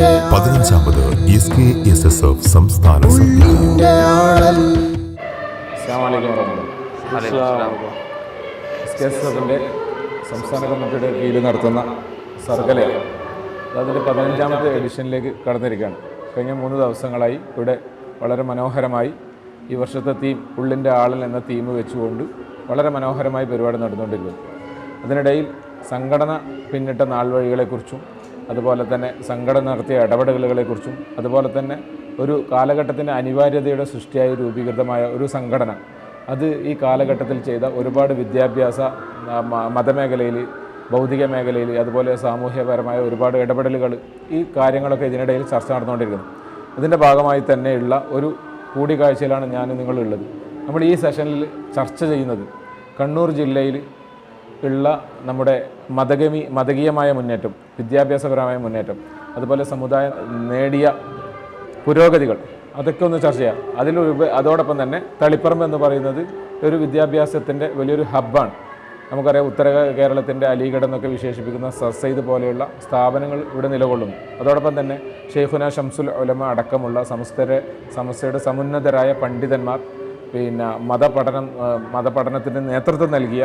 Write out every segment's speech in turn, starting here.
15ാമത് SKSSF സംസ്ഥാന SKSSFിൻ്റെ സംസ്ഥാന കമ്മിറ്റിയുടെ കീഴിൽ നടത്തുന്ന സർഗലയം അതിൻ്റെ 15ാമത്തെ എഡിഷനിലേക്ക് കടന്നിരിക്കുകയാണ്. കഴിഞ്ഞ 3 ദിവസങ്ങളായി ഇവിടെ വളരെ മനോഹരമായി ഈ വർഷത്തെ തീം ഉള്ളിൻ്റെ ആളൽ എന്ന തീം വെച്ചുകൊണ്ട് വളരെ മനോഹരമായി പരിപാടി നടന്നുകൊണ്ടിരിക്കുന്നു. അതിനിടയിൽ സംഘടന പിന്നിട്ട നാൾവഴികളെക്കുറിച്ചും അതുപോലെ തന്നെ സംഘടന നടത്തിയ ഇടപെടലുകളെക്കുറിച്ചും അതുപോലെ തന്നെ ഒരു കാലഘട്ടത്തിൻ്റെ അനിവാര്യതയുടെ സൃഷ്ടിയായി രൂപീകൃതമായ ഒരു സംഘടന അത് ഈ കാലഘട്ടത്തിൽ ചെയ്ത ഒരുപാട് വിദ്യാഭ്യാസ മതമേഖലയിൽ ഭൗതിക മേഖലയിൽ അതുപോലെ സാമൂഹ്യപരമായ ഒരുപാട് ഇടപെടലുകൾ ഈ കാര്യങ്ങളൊക്കെ ഇതിനിടയിൽ ചർച്ച നടന്നുകൊണ്ടിരിക്കുന്നു. ഇതിൻ്റെ ഭാഗമായി തന്നെയുള്ള ഒരു കൂടിക്കാഴ്ചയിലാണ് ഞാൻ നിങ്ങളുള്ളത്. നമ്മൾ ഈ സെഷനിൽ ചർച്ച ചെയ്യുന്നത് കണ്ണൂർ ജില്ലയിൽ ഉള്ള നമ്മുടെ മതകീയമായ മുന്നേറ്റം, വിദ്യാഭ്യാസപരമായ മുന്നേറ്റം, അതുപോലെ സമുദായം നേടിയ പുരോഗതികൾ അതൊക്കെ ഒന്ന് ചർച്ച ചെയ്യാം. അതോടൊപ്പം തന്നെ തളിപ്പറമ്പ് എന്ന് പറയുന്നത് ഒരു വിദ്യാഭ്യാസത്തിൻ്റെ വലിയൊരു ഹബ്ബാണ്. നമുക്കറിയാം, ഉത്തര കേരളത്തിൻ്റെ അലിഗഡ് എന്നൊക്കെ വിശേഷിപ്പിക്കുന്ന സയ്യിദ് പോലെയുള്ള സ്ഥാപനങ്ങൾ ഇവിടെ നിലകൊള്ളുന്നു. അതോടൊപ്പം തന്നെ ഷെയ്ഖുന ഷംസുൽ ഉലമ അടക്കമുള്ള സമസ്തയുടെ സമുന്നതരായ പണ്ഡിതന്മാർ മതപഠനത്തിന് നേതൃത്വം നൽകിയ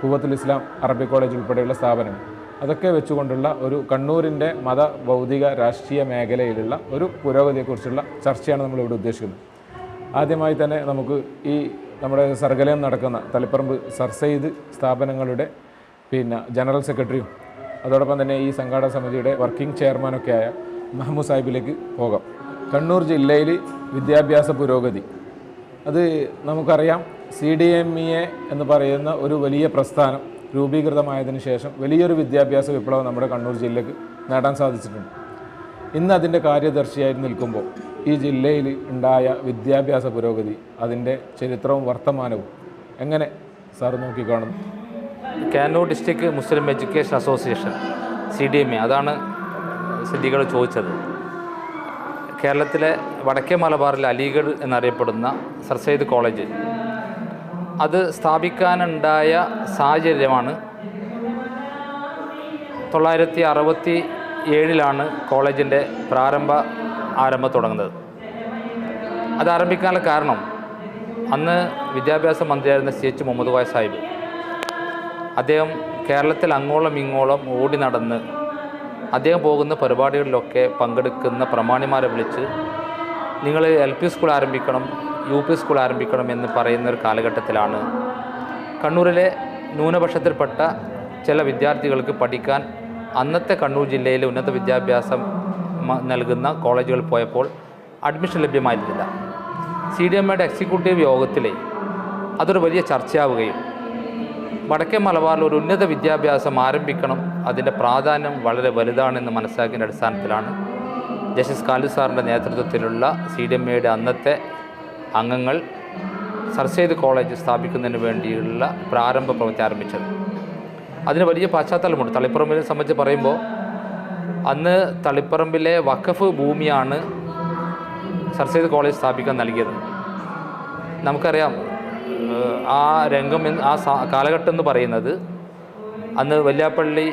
ഖുവത്തുൽ ഇസ്ലാം അറബി കോളേജ് ഉൾപ്പെടെയുള്ള സ്ഥാപനങ്ങൾ അതൊക്കെ വെച്ചുകൊണ്ടുള്ള ഒരു കണ്ണൂരിൻ്റെ ഭൗതിക രാഷ്ട്രീയ മേഖലയിലുള്ള ഒരു പുരോഗതിയെക്കുറിച്ചുള്ള ചർച്ചയാണ് നമ്മളിവിടെ ഉദ്ദേശിക്കുന്നത്. ആദ്യമായി തന്നെ നമുക്ക് ഈ നമ്മുടെ സർഗലയം നടക്കുന്ന തളിപ്പറമ്പ് സർ സയ്യിദ് സ്ഥാപനങ്ങളുടെ ജനറൽ സെക്രട്ടറിയും അതോടൊപ്പം തന്നെ ഈ സംഘാടക സമിതിയുടെ വർക്കിംഗ് ചെയർമാനൊക്കെ ആയ മഹമ്മൂദ് സാഹിബിലേക്ക് പോകാം. കണ്ണൂർ ജില്ലയിൽ വിദ്യാഭ്യാസ പുരോഗതി അത് നമുക്കറിയാം. CDMEA എന്ന് പറയുന്ന ഒരു വലിയ പ്രസ്ഥാനം രൂപീകൃതമായതിനു ശേഷം വലിയൊരു വിദ്യാഭ്യാസ വിപ്ലവം നമ്മുടെ കണ്ണൂർ ജില്ലയ്ക്ക് നേടാൻ സാധിച്ചിട്ടുണ്ട്. ഇന്ന് അതിൻ്റെ കാര്യദർശിയായി നിൽക്കുമ്പോൾ ഈ ജില്ലയിൽ ഉണ്ടായ വിദ്യാഭ്യാസ പുരോഗതി, അതിൻ്റെ ചരിത്രവും വർത്തമാനവും എങ്ങനെ സാർ നോക്കിക്കാണുന്നു? Kannur district Muslim education association CDMA, അതാണ് സിദ്ദിഖ് ചോദിച്ചത്. കേരളത്തിലെ വടക്കേ മലബാറിലെ അലിഗഡ് എന്നറിയപ്പെടുന്ന സർ സയ്യിദ് കോളേജ് അത് സ്ഥാപിക്കാനുണ്ടായ സാഹചര്യമാണ് 1967 കോളേജിൻ്റെ ആരംഭം തുടങ്ങുന്നത്. അത് ആരംഭിക്കാനുള്ള കാരണം അന്ന് വിദ്യാഭ്യാസ മന്ത്രിയായിരുന്ന CH മുഹമ്മദ് കോയ സാഹിബ് അദ്ദേഹം കേരളത്തിൽ അങ്ങോളം ഇങ്ങോളം ഓടി നടന്ന് അദ്ദേഹം പോകുന്ന പരിപാടികളിലൊക്കെ പങ്കെടുക്കുന്ന പ്രമാണിമാരെ വിളിച്ച് നിങ്ങൾ LP സ്കൂൾ ആരംഭിക്കണം, UP സ്കൂൾ ആരംഭിക്കണം എന്ന് പറയുന്ന ഒരു കാലഘട്ടത്തിലാണ് കണ്ണൂരിലെ ന്യൂനപക്ഷത്തിൽപ്പെട്ട ചില വിദ്യാർത്ഥികൾക്ക് പഠിക്കാൻ അന്നത്തെ കണ്ണൂർ ജില്ലയിലെ ഉന്നത വിദ്യാഭ്യാസം നൽകുന്ന കോളേജുകളിൽ പോയപ്പോൾ അഡ്മിഷൻ ലഭ്യമായിരുന്നില്ല. CDMAയുടെ എക്സിക്യൂട്ടീവ് യോഗത്തിൽ അതൊരു വലിയ ചർച്ചയാവുകയും വടക്കേ മലബാറിൽ ഒരു ഉന്നത വിദ്യാഭ്യാസം ആരംഭിക്കണം, അതിൻ്റെ പ്രാധാന്യം വളരെ വലുതാണെന്ന് മനസ്സിലാക്കിയ അടിസ്ഥാനത്തിലാണ് ജസ്റ്റിസ് ഖാലിദ് സാറിൻ്റെ നേതൃത്വത്തിലുള്ള CDMAയുടെ അന്നത്തെ അംഗങ്ങൾ സർ സയ്യിദ് കോളേജ് സ്ഥാപിക്കുന്നതിന് വേണ്ടിയുള്ള പ്രാരംഭ പ്രവൃത്തി ആരംഭിച്ചത്. അതിന് വലിയ പശ്ചാത്തലമുണ്ട്. തളിപ്പറമ്പിനെ സംബന്ധിച്ച് പറയുമ്പോൾ അന്ന് തളിപ്പറമ്പിലെ വഖഫ് ഭൂമിയാണ് സർ സയ്യിദ് കോളേജ് സ്ഥാപിക്കാൻ നൽകിയത്. നമുക്കറിയാം, ആ രംഗം ആ കാലഘട്ടം എന്ന് പറയുന്നത് അന്ന് വല്യാപ്പള്ളി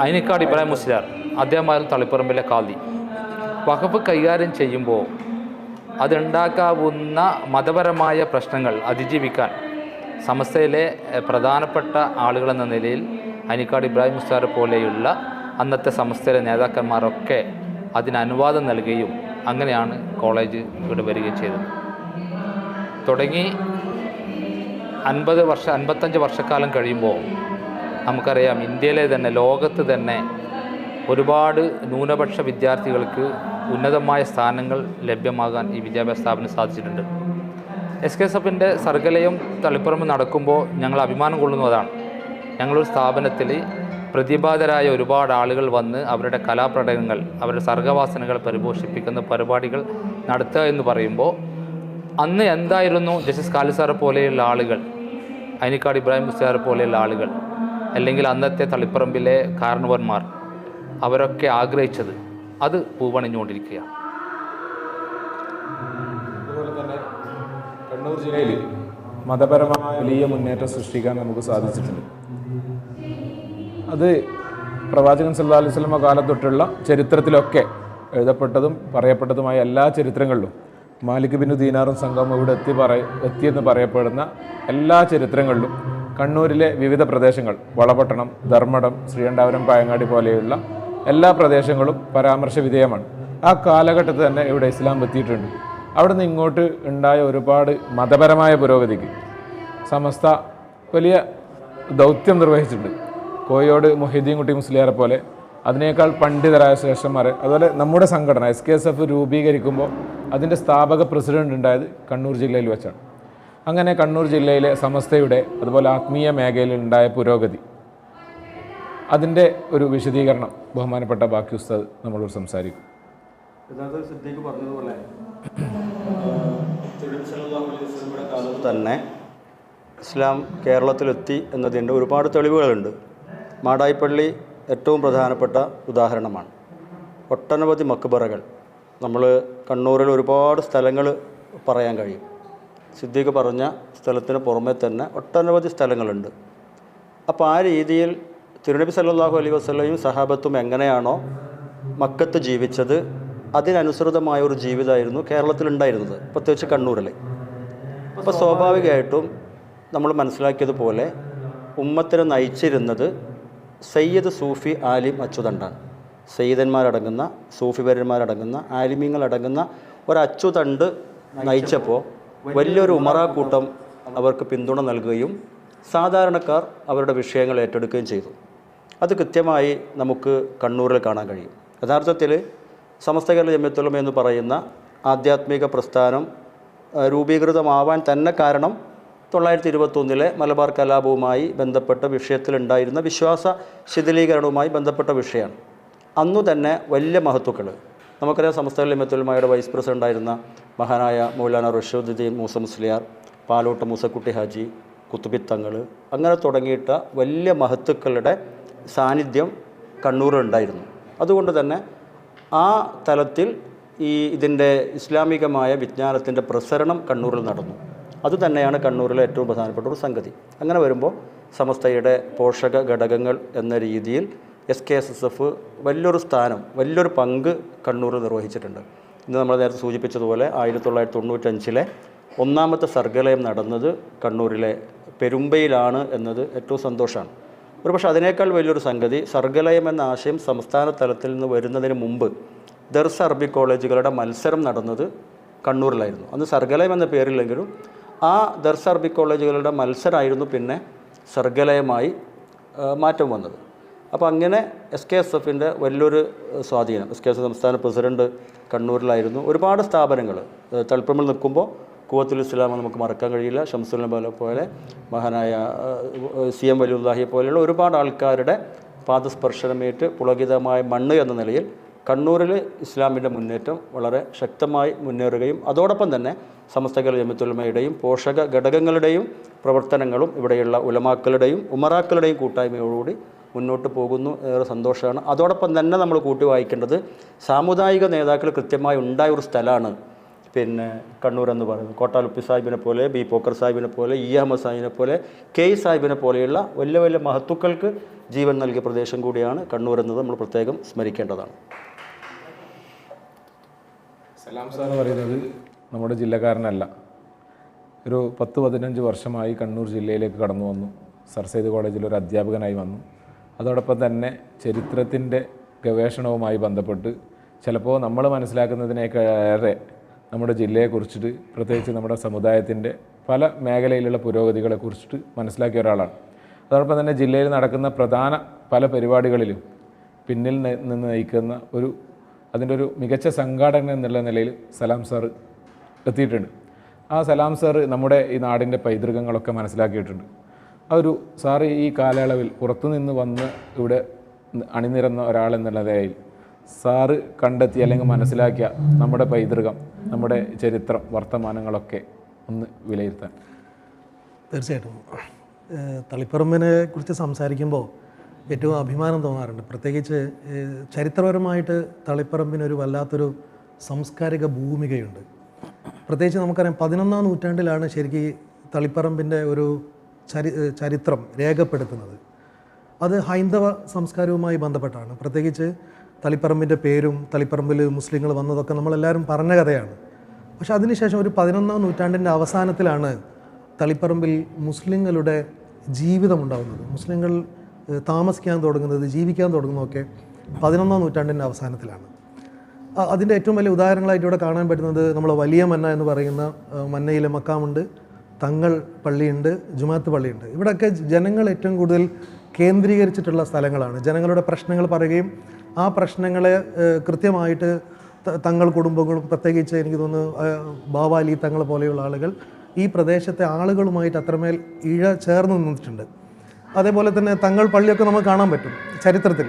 അയിനിക്കാട് ഇബ്രാഹിം മുസ്ലിയാർ അദ്ദേഹമായിരുന്നു തളിപ്പറമ്പിലെ ഖാദി. വഖഫ് കൈകാര്യം ചെയ്യുമ്പോൾ അതുണ്ടാക്കാവുന്ന മതപരമായ പ്രശ്നങ്ങൾ അതിജീവിക്കാൻ സമസ്തയിലെ പ്രധാനപ്പെട്ട ആളുകളെന്ന നിലയിൽ അയിനിക്കാട് ഇബ്രാഹിം മുസ്ലിയാർ പോലെയുള്ള അന്നത്തെ സമസ്തയിലെ നേതാക്കന്മാരൊക്കെ അതിന് അനുവാദം നൽകുകയും അങ്ങനെയാണ് കോളേജ് ഇവിടെ വരികയും ചെയ്തത്. തുടങ്ങി 55 വർഷക്കാലം കഴിയുമ്പോൾ നമുക്കറിയാം, ഇന്ത്യയിലെ തന്നെ ലോകത്ത് തന്നെ ഒരുപാട് ന്യൂനപക്ഷ വിദ്യാർത്ഥികൾക്ക് ഉന്നതമായ സ്ഥാനങ്ങൾ ലഭ്യമാകാൻ ഈ വിദ്യാഭ്യാസ സ്ഥാപനം സാധിച്ചിട്ടുണ്ട്. SKSFിൻ്റെ സർഗലയം തളിപ്പറമ്പ് നടക്കുമ്പോൾ ഞങ്ങൾ അഭിമാനം കൊള്ളുന്നതാണ്. ഞങ്ങളൊരു സ്ഥാപനത്തിൽ പ്രതിഭാതരായ ഒരുപാട് ആളുകൾ വന്ന് അവരുടെ കലാപ്രകടനങ്ങൾ, അവരുടെ സർഗവാസനകൾ പരിപോഷിപ്പിക്കുന്ന പരിപാടികൾ നടത്തുക എന്ന് പറയുമ്പോൾ അന്ന് എന്തായിരുന്നു ജസ്റ്റിസ് ഖാലിദ് സാർ പോലെയുള്ള ആളുകൾ, അയിനിക്കാട് ഇബ്രാഹിം മുസ്ലിയാർ പോലെയുള്ള ആളുകൾ, അല്ലെങ്കിൽ അന്നത്തെ തളിപ്പറമ്പിലെ കാരണവന്മാർ അവരൊക്കെ ആഗ്രഹിച്ചത്, അത് പൂവണിഞ്ഞുകൊണ്ടിരിക്കുകയാണ്. അതുപോലെ തന്നെ കണ്ണൂർ ജില്ലയിൽ മതപരമായ വലിയ മുന്നേറ്റം സൃഷ്ടിക്കാൻ നമുക്ക് സാധിച്ചിട്ടുണ്ട്. അത് പ്രവാചകൻ സല്ലല്ലാഹു അലൈഹി വസല്ലമ കാലത്തൊട്ടുള്ള ചരിത്രത്തിലൊക്കെ എഴുതപ്പെട്ടതും പറയപ്പെട്ടതുമായ എല്ലാ ചരിത്രങ്ങളിലും മാലിക് ബിൻ ദീനാറും സംഘവും ഇവിടെ എത്തിയെന്ന് പറയപ്പെടുന്ന എല്ലാ ചരിത്രങ്ങളിലും കണ്ണൂരിലെ വിവിധ പ്രദേശങ്ങൾ, വളപട്ടണം, ധർമ്മടം, ശ്രീകണ്ഠാപുരം, പായങ്ങാടി പോലെയുള്ള എല്ലാ പ്രദേശങ്ങളും പരാമർശ വിധേയമാണ്. ആ കാലഘട്ടത്തിൽ തന്നെ ഇവിടെ ഇസ്ലാം എത്തിയിട്ടുണ്ട്. അവിടെ നിന്ന് ഇങ്ങോട്ട് ഉണ്ടായ ഒരുപാട് മതപരമായ പുരോഗതിക്ക് സമസ്ത വലിയ ദൗത്യം നിർവഹിച്ചിട്ടുണ്ട്. കോഴിയോട് മുഹീദ്ദീൻ കുട്ടി മുസ്ലിയാരെ പോലെ അതിനേക്കാൾ പണ്ഡിതരായ ശ്രേഷ്ഠന്മാരെ, അതുപോലെ നമ്മുടെ സംഘടന SKSF രൂപീകരിക്കുമ്പോൾ അതിൻ്റെ സ്ഥാപക പ്രസിഡന്റ് ഉണ്ടായത് കണ്ണൂർ ജില്ലയിൽ വെച്ചാണ്. അങ്ങനെ കണ്ണൂർ ജില്ലയിലെ സമസ്തയുടെ അതുപോലെ ആത്മീയ മേഖലയിൽ ഉണ്ടായ പുരോഗതി, അതിൻ്റെ ഒരു വിശദീകരണം ബഹുമാനപ്പെട്ട ബാക്കി ഉസ്താദ് നമ്മളോട് സംസാരിക്കും. സിദ്ദീഖ് പറഞ്ഞതുപോലെ കാലത്ത് തന്നെ ഇസ്ലാം കേരളത്തിലെത്തി എന്നതിൻ്റെ ഒരുപാട് തെളിവുകളുണ്ട്. മാടായിപ്പള്ളി ഏറ്റവും പ്രധാനപ്പെട്ട ഉദാഹരണമാണ്. ഒട്ടനവധി മക്ബറകൾ, നമ്മൾ കണ്ണൂരിൽ ഒരുപാട് സ്ഥലങ്ങൾ പറയാൻ കഴിയും. സിദ്ദീഖ് പറഞ്ഞ സ്ഥലത്തിന് പുറമെ തന്നെ ഒട്ടനവധി സ്ഥലങ്ങളുണ്ട്. അപ്പോൾ ആ രീതിയിൽ തിരുനബി സല്ലല്ലാഹു അലൈഹി വസല്ലമയും സഹാബത്തും എങ്ങനെയാണോ മക്കത്ത് ജീവിച്ചത് അതിനനുസൃതമായ ഒരു ജീവിതമായിരുന്നു കേരളത്തിലുണ്ടായിരുന്നത്, പ്രത്യേകിച്ച് കണ്ണൂരിൽ. അപ്പോൾ സ്വാഭാവികമായിട്ടും നമ്മൾ മനസ്സിലാക്കിയതുപോലെ ഉമ്മത്തിനെ നയിച്ചിരുന്നത് സയ്യിദ് സൂഫി ആലിം അച്ചുതണ്ടാണ്. സയ്യിദന്മാരടങ്ങുന്ന, സൂഫിവര്യന്മാരടങ്ങുന്ന, ആലിമീങ്ങളടങ്ങുന്ന ഒരു അച്ചുതണ്ട് നയിച്ചപ്പോൾ വലിയൊരു ഉമറാക്കൂട്ടം അവർക്ക് പിന്തുണ നൽകുകയും സാധാരണക്കാർ അവരുടെ വിഷയങ്ങൾ ഏറ്റെടുക്കുകയും ചെയ്തു. അത് കൃത്യമായി നമുക്ക് കണ്ണൂരിൽ കാണാൻ കഴിയും. യഥാർത്ഥത്തിൽ സമസ്ത കേരള ജമിയത്തുൽ ഉലമ എന്ന് പറയുന്ന ആധ്യാത്മിക പ്രസ്ഥാനം രൂപീകൃതമാവാൻ തന്നെ കാരണം 1921 മലബാർ കലാപവുമായി ബന്ധപ്പെട്ട വിഷയത്തിലുണ്ടായിരുന്ന വിശ്വാസ ശിഥിലീകരണവുമായി ബന്ധപ്പെട്ട വിഷയമാണ്. അന്നു തന്നെ വലിയ മഹത്തുക്കൾ, നമുക്കറിയാം സമസ്ത കേരള ജമിയത്തുൽ ഉലമയുടെ വൈസ് പ്രസിഡൻ്റായിരുന്ന മഹാനായ മൗലാന റഷീദുദ്ദീൻ മൂസ മുസ്ലിയാർ, പാലോട്ട് മൂസക്കുട്ടി ഹാജി, കുത്തുബിത്തങ്ങൾ, അങ്ങനെ തുടങ്ങിയിട്ട വലിയ മഹത്തുക്കളുടെ സാന്നിധ്യം കണ്ണൂരിലുണ്ടായിരുന്നു. അതുകൊണ്ട് തന്നെ ആ തലത്തിൽ ഇതിൻ്റെ ഇസ്ലാമികമായ വിജ്ഞാനത്തിൻ്റെ പ്രസരണം കണ്ണൂരിൽ നടന്നു. അതുതന്നെയാണ് കണ്ണൂരിലെ ഏറ്റവും പ്രധാനപ്പെട്ട ഒരു സംഗതി. അങ്ങനെ വരുമ്പോൾ സമസ്തയുടെ പോഷക ഘടകങ്ങൾ എന്ന രീതിയിൽ SKSF വലിയൊരു സ്ഥാനം, വലിയൊരു പങ്ക് കണ്ണൂരിൽ നിർവഹിച്ചിട്ടുണ്ട്. ഇന്ന് നമ്മൾ നേരത്തെ സൂചിപ്പിച്ചതുപോലെ 1995 ഒന്നാമത്തെ സർഗലയം നടന്നത് കണ്ണൂരിലെ പെരുമ്പയിലാണ് എന്നത് ഏറ്റവും സന്തോഷമാണ്. ഒരുപക്ഷെ അതിനേക്കാൾ വലിയൊരു സംഗതി, സർഗലയം എന്ന ആശയം സംസ്ഥാന തലത്തിൽ നിന്ന് വരുന്നതിന് മുമ്പ് ദർസ് അറബി കോളേജുകളുടെ മത്സരം നടന്നത് കണ്ണൂരിലായിരുന്നു. അന്ന് സർഗലയം എന്ന പേരില്ലെങ്കിലും ആ ദർസ് അറബി കോളേജുകളുടെ മത്സരമായിരുന്നു പിന്നെ സർഗലയമായി മാറ്റം വന്നത്. അപ്പോൾ അങ്ങനെ SKSFൻ്റെ വലിയൊരു സ്വാധീനം, SKSF സംസ്ഥാന പ്രസിഡന്റ് കണ്ണൂരിലായിരുന്നു. ഒരുപാട് സ്ഥാപനങ്ങൾ തളിപ്പറമ്പിൽ നിൽക്കുമ്പോൾ ഖുവത്തുൽ ഇസ്ലാം നമുക്ക് മറക്കാൻ കഴിയില്ല, ഷംസുൽ പോലെ, മഹാനായ CM വലിയുല്ലാഹിയെ പോലെയുള്ള ഒരുപാട് ആൾക്കാരുടെ പാദസ്പർശനമേറ്റ് പുളകിതമായ മണ്ണ് എന്ന നിലയിൽ കണ്ണൂരിൽ ഇസ്ലാമിൻ്റെ മുന്നേറ്റം വളരെ ശക്തമായി മുന്നേറുകയും അതോടൊപ്പം തന്നെ സമസ്ത കേരള ജമിയത്തുൽ ഉലമയുടെയും പോഷക ഘടകങ്ങളുടെയും പ്രവർത്തനങ്ങളും ഇവിടെയുള്ള ഉലമാക്കളുടെയും ഉമറാക്കളുടെയും കൂട്ടായ്മയോടുകൂടി മുന്നോട്ട് പോകുന്നു. ഏറെ സന്തോഷമാണ്. അതോടൊപ്പം തന്നെ നമ്മൾ കൂട്ടി വായിക്കേണ്ടത് സാമുദായിക നേതാക്കൾ കൃത്യമായി ഉണ്ടായ ഒരു സ്ഥലമാണ് പിന്നെ കണ്ണൂർ എന്ന് പറയുന്നത്. കോട്ടാലുപ്പി സാഹിബിനെ പോലെ, ബി പോക്കർ സാഹിബിനെ പോലെ, അഹമ്മദ് സാഹിബിനെ പോലെ, കെ സാഹിബിനെ പോലെയുള്ള വലിയ വലിയ മഹത്തുക്കൾക്ക് ജീവൻ നൽകിയ പ്രദേശം കൂടിയാണ് കണ്ണൂർ എന്നത് നമ്മൾ പ്രത്യേകം സ്മരിക്കേണ്ടതാണ്. സലാം സാർ പറയുന്നത് നമ്മുടെ ജില്ലക്കാരനല്ല. ഒരു 10-15 വർഷമായി കണ്ണൂർ ജില്ലയിലേക്ക് കടന്നു വന്നു. സർ സെയ്ദ് കോളേജിൽ ഒരു അധ്യാപകനായി വന്നു. അതോടൊപ്പം തന്നെ ചരിത്രത്തിൻ്റെ ഗവേഷണവുമായി ബന്ധപ്പെട്ട് ചിലപ്പോൾ നമ്മൾ മനസ്സിലാക്കുന്നതിനേക്കാളേറെ നമ്മുടെ ജില്ലയെക്കുറിച്ചിട്ട്, പ്രത്യേകിച്ച് നമ്മുടെ സമുദായത്തിൻ്റെ പല മേഖലയിലുള്ള പുരോഗതികളെക്കുറിച്ചിട്ട് മനസ്സിലാക്കിയ ഒരാളാണ്. അതോടൊപ്പം തന്നെ ജില്ലയിൽ നടക്കുന്ന പ്രധാന പല പരിപാടികളിലും പിന്നിൽ നിന്ന് നയിക്കുന്ന അതിൻ്റെ ഒരു മികച്ച സംഘാടകൻ എന്നുള്ള നിലയിൽ സലാം സാർ എത്തിയിട്ടുണ്ട്. ആ സലാം സാർ നമ്മുടെ ഈ നാടിൻ്റെ പൈതൃകങ്ങളൊക്കെ മനസ്സിലാക്കിയിട്ടുണ്ട്. ആ ഒരു സാറ് ഈ കാലയളവിൽ പുറത്തുനിന്ന് വന്ന് ഇവിടെ അണിനിരന്ന ഒരാളെന്നുള്ള നിലയിൽ സാറ് കണ്ടെത്തി അല്ലെങ്കിൽ മനസ്സിലാക്കിയ നമ്മുടെ പൈതൃകം, നമ്മുടെ ചരിത്രം, വർത്തമാനങ്ങളൊക്കെ ഒന്ന് വിലയിരുത്താൻ. തീർച്ചയായിട്ടും തളിപ്പറമ്പിനെ കുറിച്ച് സംസാരിക്കുമ്പോൾ ഏറ്റവും അഭിമാനം തോന്നാറുണ്ട്. പ്രത്യേകിച്ച് ചരിത്രപരമായിട്ട് തളിപ്പറമ്പിനൊരു വല്ലാത്തൊരു സാംസ്കാരിക ഭൂമികയുണ്ട്. പ്രത്യേകിച്ച് നമുക്കറിയാം 11-ാം നൂറ്റാണ്ടിലാണ് ശരിക്കും തളിപ്പറമ്പിൻ്റെ ഒരു ചരിത്രം രേഖപ്പെടുത്തുന്നത്. അത് ഹൈന്ദവ സംസ്കാരവുമായി ബന്ധപ്പെട്ടാണ്. പ്രത്യേകിച്ച് തളിപ്പറമ്പിൻ്റെ പേരും തളിപ്പറമ്പിൽ മുസ്ലിങ്ങൾ വന്നതൊക്കെ നമ്മളെല്ലാവരും പറഞ്ഞ കഥയാണ്. പക്ഷെ അതിനുശേഷം ഒരു 11ാം നൂറ്റാണ്ടിൻ്റെ അവസാനത്തിലാണ് തളിപ്പറമ്പിൽ മുസ്ലിങ്ങളുടെ ജീവിതം ഉണ്ടാകുന്നത്. മുസ്ലിങ്ങൾ താമസിക്കാൻ തുടങ്ങുന്നത്, ജീവിക്കാൻ തുടങ്ങുന്നതൊക്കെ 11ാം നൂറ്റാണ്ടിൻ്റെ അവസാനത്തിലാണ്. അതിൻ്റെ ഏറ്റവും വലിയ ഉദാഹരണങ്ങളായിട്ട് ഇവിടെ കാണാൻ പറ്റുന്നത് നമ്മൾ വലിയ മന്ന എന്ന് പറയുന്ന മന്നയിലെ മക്കാമുണ്ട്, തങ്ങൾ പള്ളിയുണ്ട്, ജുമാത്ത് പള്ളിയുണ്ട്. ഇവിടെയൊക്കെ ജനങ്ങൾ ഏറ്റവും കൂടുതൽ കേന്ദ്രീകരിച്ചിട്ടുള്ള സ്ഥലങ്ങളാണ്. ജനങ്ങളുടെ പ്രശ്നങ്ങൾ പറയുകയും ആ പ്രശ്നങ്ങളെ കൃത്യമായിട്ട് തങ്ങൾ കുടുംബങ്ങളും, പ്രത്യേകിച്ച് എനിക്ക് തോന്നുന്നു ബാവാലി തങ്ങൾ പോലെയുള്ള ആളുകൾ ഈ പ്രദേശത്തെ ആളുകളുമായിട്ട് അത്രമേൽ ചേർന്ന് നിന്നിട്ടുണ്ട്. അതേപോലെ തന്നെ തങ്ങൾ പള്ളിയൊക്കെ നമുക്ക് കാണാൻ പറ്റും ചരിത്രത്തിൽ.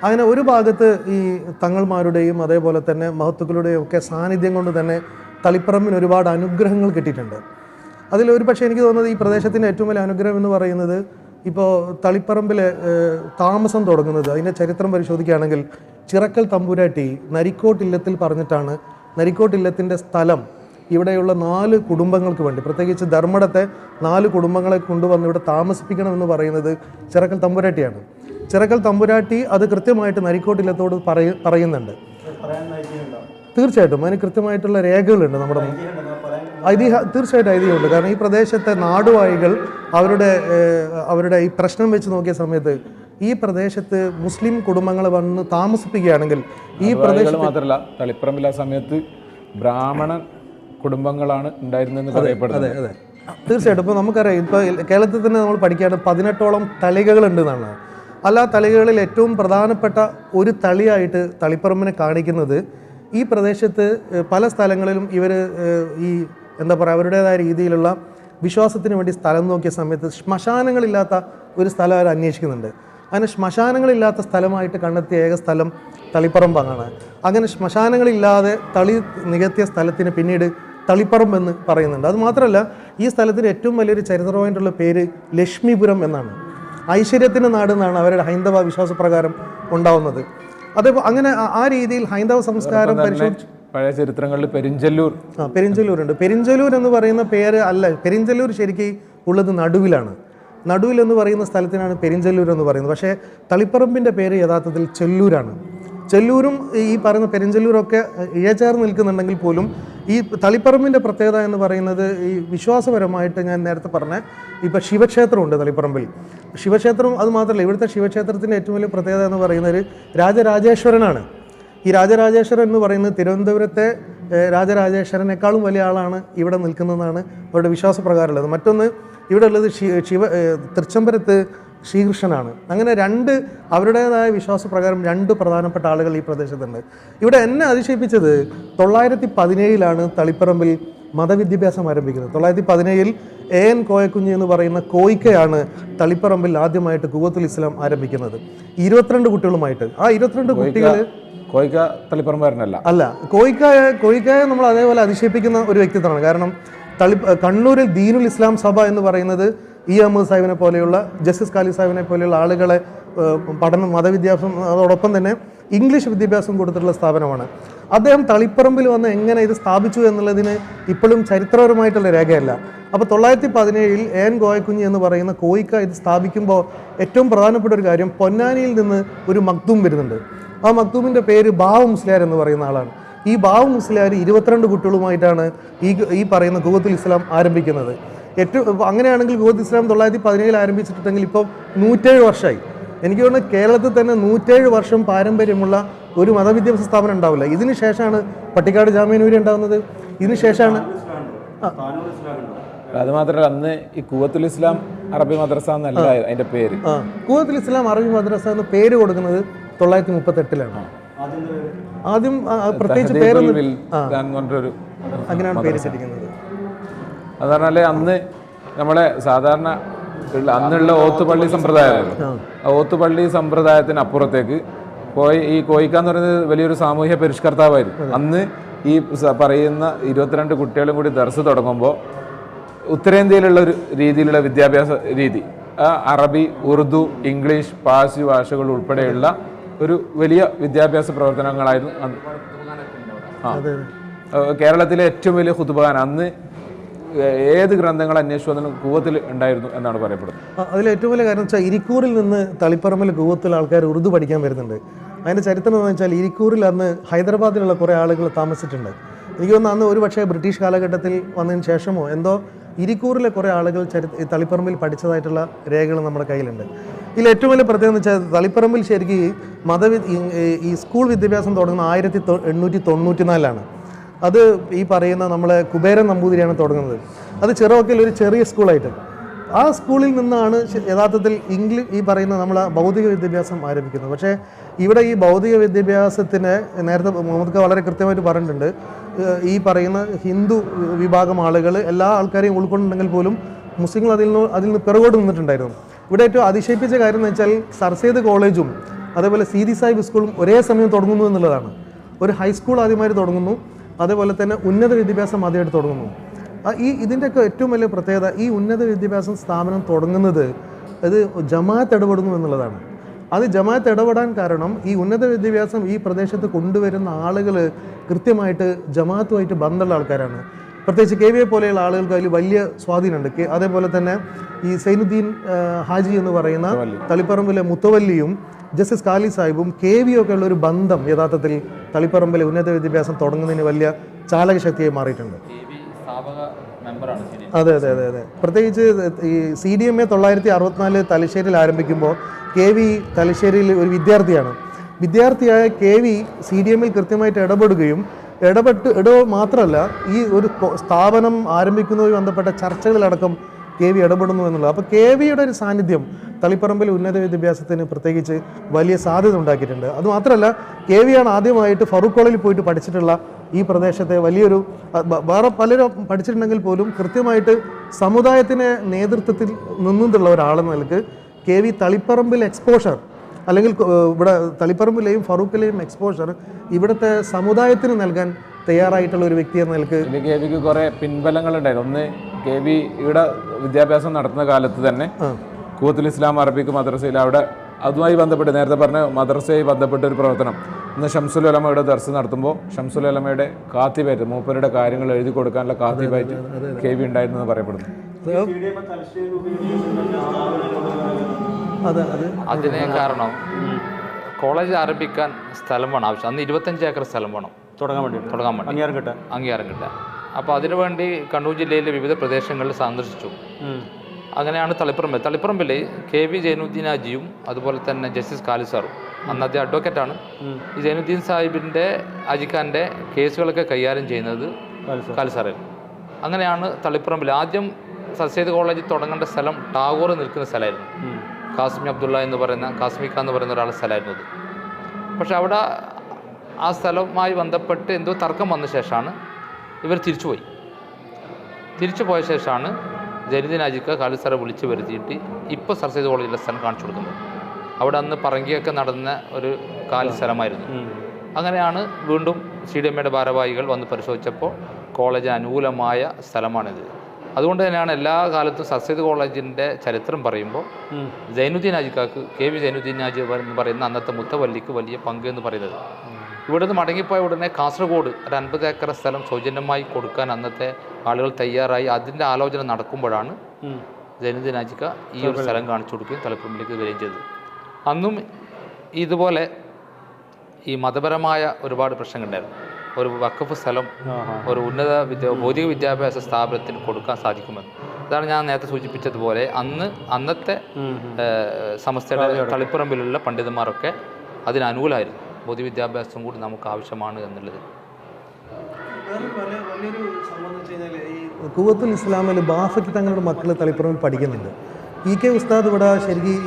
അങ്ങനെ ഒരു ഭാഗത്ത് ഈ തങ്ങൾമാരുടെയും അതേപോലെ തന്നെ മഹത്തുക്കളുടെയും ഒക്കെ സാന്നിധ്യം കൊണ്ട് തന്നെ തളിപ്പറമ്പിന് ഒരുപാട് അനുഗ്രഹങ്ങൾ കിട്ടിയിട്ടുണ്ട്. അതിൽ ഒരു പക്ഷേ എനിക്ക് തോന്നുന്നത് ഈ പ്രദേശത്തിൻ്റെ ഏറ്റവും വലിയ അനുഗ്രഹം എന്ന് പറയുന്നത് ഇപ്പോൾ തളിപ്പറമ്പിൽ താമസം തുടങ്ങുന്നത്, അതിൻ്റെ ചരിത്രം പരിശോധിക്കുകയാണെങ്കിൽ ചിറക്കൽ തമ്പുരാട്ടി നരിക്കോട്ട് ഇല്ലത്തിൽ പറഞ്ഞിട്ടാണ് നരിക്കോട്ട് ഇല്ലത്തിൻ്റെ സ്ഥലം ഇവിടെയുള്ള 4 കുടുംബങ്ങൾക്ക് വേണ്ടി, പ്രത്യേകിച്ച് ധർമ്മടത്തെ 4 കുടുംബങ്ങളെ കൊണ്ടുവന്ന് ഇവിടെ താമസിപ്പിക്കണമെന്ന് പറയുന്നത് ചിറക്കൽ തമ്പുരാട്ടിയാണ്. ചിറക്കൽ തമ്പുരാട്ടി അത് കൃത്യമായിട്ട് നരിക്കോട്ടില്ലത്തോട് പറയുന്നുണ്ട്. തീർച്ചയായിട്ടും അതിന് കൃത്യമായിട്ടുള്ള രേഖകളുണ്ട് നമ്മുടെ തീർച്ചയായിട്ടും ഐതിഹ്യമുണ്ട്. കാരണം ഈ പ്രദേശത്തെ നാടുവാഴികൾ അവരുടെ ഈ പ്രശ്നം വെച്ച് നോക്കിയ സമയത്ത് ഈ പ്രദേശത്ത് മുസ്ലിം കുടുംബങ്ങളെ വന്ന് താമസിപ്പിക്കുകയാണെങ്കിൽ ഈ പ്രദേശത്ത് മാത്രമല്ല തളിപ്പറമ്പിൽ ആ സമയത്ത് ബ്രാഹ്മണ കുടുംബങ്ങളാണ് ഉണ്ടായിരുന്നതെന്ന് പറയപ്പെടുന്നത്. അതെ അതെ തീർച്ചയായിട്ടും. ഇപ്പോൾ നമുക്കറിയാം, ഇപ്പോൾ കേരളത്തിൽ തന്നെ നമ്മൾ പഠിക്കുകയാണ് 18ഓളം തളികകളുണ്ട് എന്നാണ്. അല്ല, തളികകളിൽ ഏറ്റവും പ്രധാനപ്പെട്ട ഒരു തളിയായിട്ട് തളിപ്പറമ്പിനെ കാണിക്കുന്നത് ഈ പ്രദേശത്ത് പല സ്ഥലങ്ങളിലും ഇവർ ഈ എന്താ പറയുക അവരുടേതായ രീതിയിലുള്ള വിശ്വാസത്തിന് വേണ്ടി സ്ഥലം നോക്കിയ സമയത്ത് ശ്മശാനങ്ങളില്ലാത്ത ഒരു സ്ഥലം അവർ അന്വേഷിക്കുന്നുണ്ട്. അങ്ങനെ ശ്മശാനങ്ങളില്ലാത്ത സ്ഥലമായിട്ട് കണ്ടെത്തിയ ഏക സ്ഥലം തളിപ്പറമ്പാണ്. അങ്ങനെ ശ്മശാനങ്ങളില്ലാതെ തളി നികത്തിയ സ്ഥലത്തിന് പിന്നീട് തളിപ്പറമ്പ് എന്ന് പറയുന്നുണ്ട്. അത് മാത്രമല്ല, ഈ സ്ഥലത്തിന് ഏറ്റവും വലിയൊരു ചരിത്രമായിട്ടുള്ള പേര് ലക്ഷ്മിപുരം എന്നാണ്. ഐശ്വര്യത്തിൻ്റെ നാട് എന്നാണ് അവരുടെ ഹൈന്ദവ വിശ്വാസപ്രകാരം ഉണ്ടാവുന്നത്. അതേപോലെ അങ്ങനെ ആ രീതിയിൽ ഹൈന്ദവ സംസ്കാരം പരിശോധിച്ച് പഴയ ചരിത്രങ്ങളിൽ പെരിഞ്ചല്ലൂരുണ്ട്. പെരിഞ്ചല്ലൂർ എന്ന് പറയുന്ന പേര് അല്ല, പെരിഞ്ചല്ലൂർ ശരിക്കും ഉള്ളത് നടുവിലാണ്. നടുവിൽ എന്ന് പറയുന്ന സ്ഥലത്തിനാണ് പെരിഞ്ചല്ലൂർ എന്ന് പറയുന്നത്. പക്ഷേ തളിപ്പറമ്പിൻ്റെ പേര് യഥാർത്ഥത്തിൽ ചെല്ലൂരാണ്. ചെല്ലൂരും ഈ പറയുന്ന പെരിഞ്ചല്ലൂരൊക്കെ ഇഴചേർന്ന് നിൽക്കുന്നുണ്ടെങ്കിൽ പോലും ഈ തളിപ്പറമ്പിൻ്റെ പ്രത്യേകത എന്ന് പറയുന്നത് ഈ വിശ്വാസപരമായിട്ട് ഞാൻ നേരത്തെ പറഞ്ഞ ഇപ്പോൾ ശിവക്ഷേത്രമുണ്ട് തളിപ്പറമ്പിൽ. ശിവക്ഷേത്രം അത് മാത്രമല്ല, ഇവിടുത്തെ ശിവക്ഷേത്രത്തിൻ്റെ ഏറ്റവും വലിയ പ്രത്യേകത എന്ന് പറയുന്നത് രാജരാജേശ്വരനാണ്. ഈ രാജരാജേശ്വരൻ എന്ന് പറയുന്നത് തിരുവനന്തപുരത്തെ രാജരാജേശ്വരനേക്കാളും വലിയ ആളാണ് ഇവിടെ നിൽക്കുന്നതെന്നാണ് അവരുടെ വിശ്വാസപ്രകാരമുള്ളത്. മറ്റൊന്ന് ഇവിടെ ഉള്ളത് തൃച്ചംബരത്ത് ശ്രീകൃഷ്ണനാണ്. അങ്ങനെ അവരുടേതായ വിശ്വാസപ്രകാരം 2 പ്രധാനപ്പെട്ട ആളുകൾ ഈ പ്രദേശത്തുണ്ട്. ഇവിടെ എന്നെ അതിശയിപ്പിച്ചത് 917 തളിപ്പറമ്പിൽ മതവിദ്യാഭ്യാസം ആരംഭിക്കുന്നത്. 917 AN കോയക്കുഞ്ഞ് എന്ന് പറയുന്ന കോയിക്കയാണ് തളിപ്പറമ്പിൽ ആദ്യമായിട്ട് ഖുവത്തുൽ ഇസ്ലാം ആരംഭിക്കുന്നത് 22 കുട്ടികളുമായിട്ട്. ആ 22 കുട്ടികൾ കോയിക്ക തളിപ്പറമ്പുകാരനല്ല അല്ല, കോയിക്കയെ നമ്മൾ അതേപോലെ അതിശയിപ്പിക്കുന്ന ഒരു വ്യക്തിത്വമാണ്. കാരണം കണ്ണൂരിൽ ദീനുൽ ഇസ്ലാം സഭ എന്ന് പറയുന്നത് അഹമ്മദ് സാഹിബിനെ പോലെയുള്ള, ജസ്റ്റിസ് ഖാലിദ് സാഹിബിനെ പോലെയുള്ള ആളുകളെ മതവിദ്യാഭ്യാസം അതോടൊപ്പം തന്നെ ഇംഗ്ലീഷ് വിദ്യാഭ്യാസം കൊടുത്തിട്ടുള്ള സ്ഥാപനമാണ്. അദ്ദേഹം തളിപ്പറമ്പിൽ വന്ന് എങ്ങനെ ഇത് സ്ഥാപിച്ചു എന്നുള്ളതിന് ഇപ്പോഴും ചരിത്രപരമായിട്ടുള്ള രേഖയല്ല. അപ്പോൾ 917 AN കോയക്കുഞ്ഞ് എന്ന് പറയുന്ന കോയിക്ക ഇത് സ്ഥാപിക്കുമ്പോൾ ഏറ്റവും പ്രധാനപ്പെട്ട ഒരു കാര്യം, പൊന്നാനിയിൽ നിന്ന് ഒരു മക്തൂം വരുന്നുണ്ട്. ആ മക്തൂമിൻ്റെ പേര് ബാവ മുസ്ലിയാർ എന്ന് പറയുന്ന ആളാണ്. ഈ ബാവ മുസ്ലിയാർ 22 കുട്ടികളുമായിട്ടാണ് ഈ പറയുന്ന ഖുവത്തുൽ ഇസ്ലാം ആരംഭിക്കുന്നത്. അങ്ങനെയാണെങ്കിൽ ഖുവത്തുൽ ഇസ്ലാം 917 ആരംഭിച്ചിട്ടുണ്ടെങ്കിൽ ഇപ്പോൾ 107 വർഷമായി. എനിക്ക് തോന്നുന്നു കേരളത്തിൽ തന്നെ 107 വർഷം പാരമ്പര്യമുള്ള ഒരു മതവിദ്യാഭ്യാസ സ്ഥാപനം ഉണ്ടാവില്ല. ഇതിന് ശേഷമാണ് പട്ടിക്കാട് ജാമിഅ ഉണ്ടാകുന്നത്. ഇതിന് ശേഷമാണ് അത് മാത്രമല്ല, അന്ന് ഈ ഖുവത്തുൽ ഇസ്ലാം അറബി മദ്രസ എന്നല്ല അതിന്റെ പേര്. ഖുവത്തുൽ ഇസ്ലാം അറബി മദ്രസ എന്ന് പേര് കൊടുക്കുന്നത് 938 ആദ്യം പ്രത്യേകിച്ച് പേരൊന്നും അങ്ങനെയാണ് പേര് ശരിക്കുന്നത്. അത് പറഞ്ഞാല് അന്ന് നമ്മളെ സാധാരണ അന്നുള്ള ഓത്തുപള്ളി സമ്പ്രദായമായിരുന്നു. ആ ഓത്തുപള്ളി സമ്പ്രദായത്തിന് അപ്പുറത്തേക്ക് പോയി ഈ കോയിക്ക എന്ന് പറയുന്നത് വലിയൊരു സാമൂഹ്യ പരിഷ്കർത്താവായിരുന്നു. അന്ന് ഈ പറയുന്ന 22 കുട്ടികളും കൂടി ദർസ് തുടങ്ങുമ്പോൾ ഉത്തരേന്ത്യയിലുള്ള ഒരു രീതിയിലുള്ള വിദ്യാഭ്യാസ രീതി, അറബി, ഉറുദു, ഇംഗ്ലീഷ്, പാഴ്സി ഭാഷകൾ ഉൾപ്പെടെയുള്ള ഒരു വലിയ വിദ്യാഭ്യാസ പ്രവർത്തനങ്ങളായിരുന്നു. കേരളത്തിലെ ഏറ്റവും വലിയ ഖുതുബാന അന്ന് ഏത് ഗ്രന്ഥങ്ങൾ അന്വേഷിച്ചു വന്നാലും കൂവത്തിൽ ഉണ്ടായിരുന്നു എന്നാണ് പറയപ്പെടുന്നത്. അതിൽ ഏറ്റവും വലിയ കാര്യം വെച്ചാൽ ഇരിക്കൂറിൽ നിന്ന് തളിപ്പറമ്പിൽ കൂവത്തിൽ ആൾക്കാർ ഉറുദു പഠിക്കാൻ വരുന്നുണ്ട്. അതിൻ്റെ ചരിത്രം എന്ന് വെച്ചാൽ ഇരിക്കൂറിൽ അന്ന് ഹൈദരാബാദിലുള്ള കുറേ ആളുകൾ താമസിച്ചിട്ടുണ്ട്. എനിക്ക് തോന്നുന്നു അന്ന് ഒരു പക്ഷേ ബ്രിട്ടീഷ് കാലഘട്ടത്തിൽ വന്നതിന് ശേഷമോ എന്തോ ഇരിക്കൂറിലെ കുറേ ആളുകൾ തളിപ്പറമ്പിൽ പഠിച്ചതായിട്ടുള്ള രേഖകൾ നമ്മുടെ കയ്യിലുണ്ട്. ഇതിൽ ഏറ്റവും വലിയ പ്രത്യേകത എന്ന് വെച്ചാൽ തളിപ്പറമ്പിൽ ശരിക്കും ഈ സ്കൂൾ വിദ്യാഭ്യാസം തുടങ്ങുന്നത് 1894 അത് ഈ പറയുന്ന നമ്മളെ കുബേരൻ നമ്പൂതിരിയാണ് തുടങ്ങുന്നത്. അത് ചിറവക്കിൽ ഒരു ചെറിയ സ്കൂളായിട്ട്. ആ സ്കൂളിൽ നിന്നാണ് യഥാർത്ഥത്തിൽ ഈ പറയുന്ന നമ്മൾ ഭൗതിക വിദ്യാഭ്യാസം ആരംഭിക്കുന്നത്. പക്ഷേ ഇവിടെ ഈ ഭൗതിക വിദ്യാഭ്യാസത്തിന് നേരത്തെ മുഹമ്മദ് വളരെ കൃത്യമായിട്ട് പറഞ്ഞിട്ടുണ്ട്, ഈ പറയുന്ന ഹിന്ദു വിഭാഗം ആളുകൾ എല്ലാ ആൾക്കാരെയും ഉൾക്കൊണ്ടുണ്ടെങ്കിൽ പോലും മുസ്ലിങ്ങൾ അതിൽ നിന്ന് പിറകോട്ട് നിന്നിട്ടുണ്ടായിരുന്നു. ഇവിടെ ഏറ്റവും അതിശയിപ്പിച്ച കാര്യം എന്ന് വെച്ചാൽ സർ സെയ്ദ് കോളേജും അതേപോലെ സീതി സാഹിബ് സ്കൂളും ഒരേ സമയം തുടങ്ങുന്നു എന്നുള്ളതാണ്. ഒരു ഹൈസ്കൂൾ ആദ്യമായിട്ട് തുടങ്ങുന്നു, അതേപോലെ തന്നെ ഉന്നത വിദ്യാഭ്യാസം ആദ്യമായിട്ട് തുടങ്ങുന്നു. ഇതിൻ്റെയൊക്കെ ഏറ്റവും വലിയ പ്രത്യേകത ഈ ഉന്നത വിദ്യാഭ്യാസ സ്ഥാപനം തുടങ്ങുന്നത് അത് ജമാഅത്ത് ഇടപെടുന്നു എന്നുള്ളതാണ്. അത് ജമാഅത്ത് ഇടപെടാൻ കാരണം ഈ ഉന്നത വിദ്യാഭ്യാസം ഈ പ്രദേശത്ത് കൊണ്ടുവരുന്ന ആളുകൾ കൃത്യമായിട്ട് ജമാഅത്തുമായിട്ട് ബന്ധമുള്ള ആൾക്കാരാണ്. പ്രത്യേകിച്ച് KVA പോലെയുള്ള ആളുകൾക്ക് അതിൽ വലിയ സ്വാധീനമുണ്ട്. അതേപോലെ തന്നെ ഈ സൈനുദ്ദീൻ ഹാജി എന്ന് പറയുന്ന തളിപ്പറമ്പിലെ മുത്തവല്ലിയും ജസ്റ്റിസ് കാലി സാഹിബും KVA ഒക്കെ ഉള്ള ഒരു ബന്ധം യഥാർത്ഥത്തിൽ തളിപ്പറമ്പിലെ ഉന്നത വിദ്യാഭ്യാസം തുടങ്ങുന്നതിന് വലിയ ചാലകശക്തിയായി മാറിയിട്ടുണ്ട്. അതെ. പ്രത്യേകിച്ച് ഈ CDMA 964 തലശ്ശേരിയിൽ ആരംഭിക്കുമ്പോൾ KV തലശ്ശേരിയിൽ ഒരു വിദ്യാർത്ഥിയായ KV CDMയിൽ കൃത്യമായിട്ട് ഇടപെടുകയും മാത്രമല്ല ഈ ഒരു സ്ഥാപനം ആരംഭിക്കുന്നതുമായി ബന്ധപ്പെട്ട ചർച്ചകളിലടക്കം KV ഇടപെടുന്നു എന്നുള്ളത്. അപ്പോൾ KVയുടെ ഒരു സാന്നിധ്യം തളിപ്പറമ്പിൽ ഉന്നത വിദ്യാഭ്യാസത്തിന് പ്രത്യേകിച്ച് വലിയ സാധ്യത ഉണ്ടാക്കിയിട്ടുണ്ട്. അതുമാത്രമല്ല KVയാണ് ആദ്യമായിട്ട് ഫറൂഖ് കോളേജിൽ പോയിട്ട് പഠിച്ചിട്ടുള്ള ഈ പ്രദേശത്തെ വലിയൊരു, വേറെ പലരും പഠിച്ചിട്ടുണ്ടെങ്കിൽ പോലും കൃത്യമായിട്ട് സമുദായത്തിൻ്റെ നേതൃത്വത്തിൽ നിന്നുള്ള ഒരാളെന്ന നിലക്ക് KV തളിപ്പറമ്പിൽ എക്സ്പോഷർ അല്ലെങ്കിൽ ഇവിടെ തളിപ്പറമ്പിലെയും ഫറൂഖിലെയും എക്സ്പോഷർ ഇവിടുത്തെ സമുദായത്തിന് നൽകാൻ തയ്യാറായിട്ടുള്ള ഒരു വ്യക്തി എന്ന നിലക്ക് KVക്ക് കുറേ പിൻബലങ്ങളുണ്ടായിരുന്നു. ഒന്ന്, KV ഇവിടെ വിദ്യാഭ്യാസം നടത്തുന്ന കാലത്ത് തന്നെ കൂവത്തുൽ ഇസ്ലാം അറബിക് മദ്രസയിൽ അവിടെ അതുമായി ബന്ധപ്പെട്ട് നേരത്തെ പറഞ്ഞ മദ്രസയുമായി ബന്ധപ്പെട്ട ഒരു പ്രവർത്തനം. ഇന്ന് ഷംസുൽ ഉലമയുടെ ദർസ് നടത്തുമ്പോൾ ഷംസുൽ ഉലമയുടെ കാത്തിബായിട്ട് മൂപ്പരുടെ കാര്യങ്ങൾ എഴുതി കൊടുക്കാനുള്ള കാത്തിബായിട്ട് KV ഉണ്ടായിരുന്നു പറയപ്പെടുന്നു. അതിന് കാരണം കോളേജ് ആരംഭിക്കാൻ സ്ഥലം വേണം ആവശ്യം. അന്ന് 25 ഏക്കർ സ്ഥലം വേണം തുടങ്ങാൻ വേണ്ടി അംഗീകാരം കിട്ടാൻ. അപ്പോൾ അതിനുവേണ്ടി കണ്ണൂർ ജില്ലയിലെ വിവിധ പ്രദേശങ്ങളിൽ സന്ദർശിച്ചു. അങ്ങനെയാണ് തളിപ്പറമ്പിൽ KV ജൈനുദ്ദീൻ ഹാജിയും അതുപോലെ തന്നെ ജസ്റ്റിസ് കാലി സാറും, അന്ന് അദ്ദേഹം അഡ്വക്കേറ്റാണ്, ഈ ജൈനുദ്ദീൻ സാഹിബിൻ്റെ ഹാജിഖാൻ്റെ കേസുകളൊക്കെ കൈകാര്യം ചെയ്യുന്നത് കാലി സാറായിരുന്നു. അങ്ങനെയാണ് തളിപ്പറമ്പിൽ ആദ്യം സർ സെയ്ദ് കോളേജ് തുടങ്ങേണ്ട സ്ഥലം ടാഗോർ നിൽക്കുന്ന സ്ഥലമായിരുന്നു. കാസിമി അബ്ദുള്ള എന്ന് പറയുന്ന കാസ്മിക്ക എന്ന് പറയുന്ന ഒരാളുടെ സ്ഥലമായിരുന്നു അത്. പക്ഷെ അവിടെ ആ സ്ഥലവുമായി ബന്ധപ്പെട്ട് എന്തോ തർക്കം വന്ന ശേഷമാണ് ഇവർ തിരിച്ചു പോയ ശേഷമാണ് ജൈനുദ്ദീൻ ഹാജിക്ക കാലി സാറെ വിളിച്ച് വരുത്തിയിട്ട് ഇപ്പോൾ സർ സെയ്ദ് കോളേജിലെ സ്ഥലം കാണിച്ചു കൊടുക്കുന്നത്. അവിടെ അന്ന് പറങ്കിയൊക്കെ നടന്ന ഒരു കാലി സ്ഥലമായിരുന്നു. അങ്ങനെയാണ് വീണ്ടും CDMയുടെ ഭാരവാഹികൾ വന്ന് പരിശോധിച്ചപ്പോൾ കോളേജിന് അനുകൂലമായ സ്ഥലമാണിത്. അതുകൊണ്ട് തന്നെയാണ് എല്ലാ കാലത്തും സർ സെയ്ദ് കോളേജിൻ്റെ ചരിത്രം പറയുമ്പോൾ ജൈനുദ്ദീൻ ഹാജിക്കാക്ക് KV ജൈനുദ്ദീൻ ഹാജി എന്ന് പറയുന്ന അന്നത്തെ മുത്തവല്ലിക്ക് വലിയ പങ്ക് എന്ന് പറയുന്നത്. ഇവിടുന്ന് മടങ്ങിപ്പോയ ഉടനെ കാസർഗോഡ് ഒരു 50 ഏക്കർ സ്ഥലം സൗജന്യമായി കൊടുക്കാൻ അന്നത്തെ ആളുകൾ തയ്യാറായി. അതിൻ്റെ ആലോചന നടക്കുമ്പോഴാണ് ജൈനുദ്ദീൻ ഹാജിക്ക ഈ ഒരു സ്ഥലം കാണിച്ചു കൊടുക്കുകയും തളിപ്പറമ്പിലേക്ക് വരികയും ചെയ്തത്. അന്നും ഇതുപോലെ ഈ മതപരമായ ഒരുപാട് പ്രശ്നങ്ങളുണ്ടായിരുന്നു. ഒരു വഖഫ് സ്ഥലം ഒരു ഉന്നത ഭൗതിക വിദ്യാഭ്യാസ സ്ഥാപനത്തിന് കൊടുക്കാൻ സാധിക്കുമെന്ന്. അതാണ് ഞാൻ നേരത്തെ സൂചിപ്പിച്ചതുപോലെ അന്നത്തെ സമസ്തയുടെ തളിപ്പറമ്പിലുള്ള പണ്ഡിതന്മാരൊക്കെ അതിനനുകൂലമായിരുന്നു. ഭൗതിക വിദ്യാഭ്യാസം കൂടി നമുക്ക് ആവശ്യമാണ് എന്നുള്ളത്. വലിയൊരു സംഭവം വെച്ച് കഴിഞ്ഞാൽ ഈ കൂവത്തുൽ ഇസ്ലാമിൽ ബാഫയ്ക്ക് തങ്ങളുടെ മക്കൾ തളിപ്പറമ്പിൽ പഠിക്കുന്നുണ്ട്. EK ഉസ്താദ് ഇവിടെ ശരിക്കും